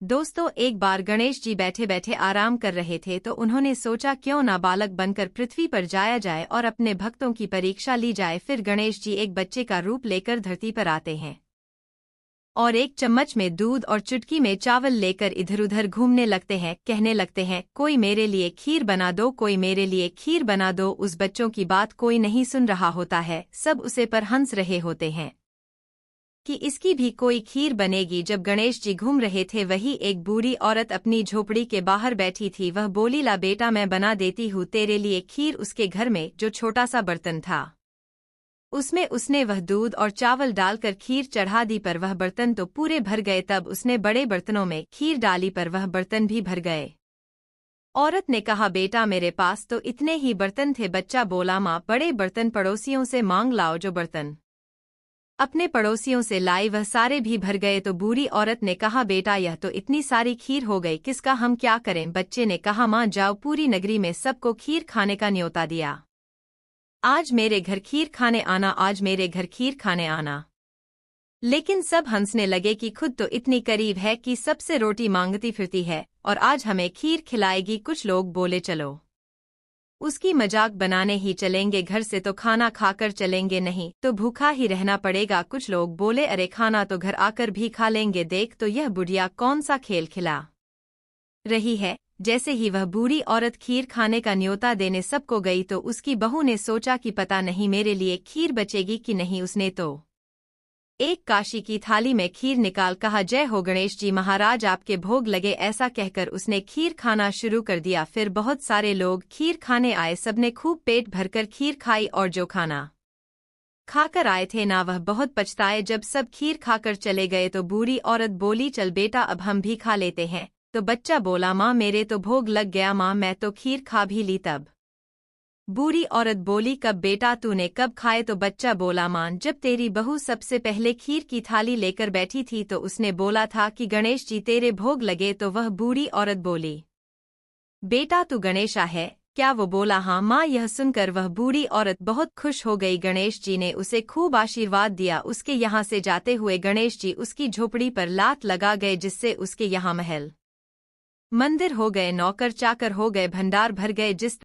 दोस्तों, एक बार गणेश जी बैठे बैठे आराम कर रहे थे तो उन्होंने सोचा क्यों ना बालक बनकर पृथ्वी पर जाया जाए और अपने भक्तों की परीक्षा ली जाए। फिर गणेश जी एक बच्चे का रूप लेकर धरती पर आते हैं और एक चम्मच में दूध और चुटकी में चावल लेकर इधर उधर घूमने लगते हैं। कहने लगते हैं, कोई मेरे लिए खीर बना दो, कोई मेरे लिए खीर बना दो। उस बच्चों की बात कोई नहीं सुन रहा होता है, सब उसे पर हंस रहे होते हैं कि इसकी भी कोई खीर बनेगी। जब गणेश जी घूम रहे थे वही एक बूढ़ी औरत अपनी झोपड़ी के बाहर बैठी थी। वह बोली, ला बेटा, मैं बना देती हूँ तेरे लिए खीर। उसके घर में जो छोटा सा बर्तन था उसमें उसने वह दूध और चावल डालकर खीर चढ़ा दी, पर वह बर्तन तो पूरे भर गए। तब उसने बड़े बर्तनों में खीर डाली पर वह बर्तन भी भर गए। औरत ने कहा, बेटा, मेरे पास तो इतने ही बर्तन थे। बच्चा बोला, माँ, बड़े बर्तन पड़ोसियों से मांग लाओ। जो बर्तन अपने पड़ोसियों से लाई वह सारे भी भर गए। तो बूढ़ी औरत ने कहा, बेटा, यह तो इतनी सारी खीर हो गई, किसका हम क्या करें। बच्चे ने कहा, माँ, जाओ, पूरी नगरी में सबको खीर खाने का न्योता दिया। आज मेरे घर खीर खाने आना, आज मेरे घर खीर खाने आना। लेकिन सब हंसने लगे कि खुद तो इतनी करीब है कि सबसे रोटी मांगती फिरती है और आज हमें खीर खिलाएगी। कुछ लोग बोले, चलो उसकी मजाक बनाने ही चलेंगे, घर से तो खाना खाकर चलेंगे, नहीं तो भूखा ही रहना पड़ेगा। कुछ लोग बोले, अरे खाना तो घर आकर भी खा लेंगे, देख तो यह बुढ़िया कौन सा खेल खिला रही है। जैसे ही वह बूढ़ी औरत खीर खाने का न्योता देने सबको गई तो उसकी बहू ने सोचा कि पता नहीं मेरे लिए खीर बचेगी कि नहीं। उसने तो एक काशी की थाली में खीर निकाल कहा, जय हो गणेश जी महाराज, आपके भोग लगे। ऐसा कहकर उसने खीर खाना शुरू कर दिया। फिर बहुत सारे लोग खीर खाने आए, सबने खूब पेट भरकर खीर खाई और जो खाना खाकर आए थे ना, वह बहुत पछताए। जब सब खीर खाकर चले गए तो बूढ़ी औरत बोली, चल बेटा, अब हम भी खा लेते हैं। तो बच्चा बोला, माँ, मेरे तो भोग लग गया, माँ, मैं तो खीर खा भी ली। तब बूढ़ी औरत बोली, कब बेटा, तूने कब खाए। तो बच्चा बोला, माँ, जब तेरी बहू सबसे पहले खीर की थाली लेकर बैठी थी तो उसने बोला था कि गणेश जी तेरे भोग लगे। तो वह बूढ़ी औरत बोली, बेटा, तू गणेशा है क्या। वो बोला, हाँ माँ। यह सुनकर वह बूढ़ी औरत बहुत खुश हो गई। गणेश जी ने उसे खूब आशीर्वाद दिया। उसके यहाँ से जाते हुए गणेश जी उसकी झोपड़ी पर लात लगा गए, जिससे उसके यहाँ महल मंदिर हो गए, नौकर चाकर हो गए, भंडार भर गए। जिस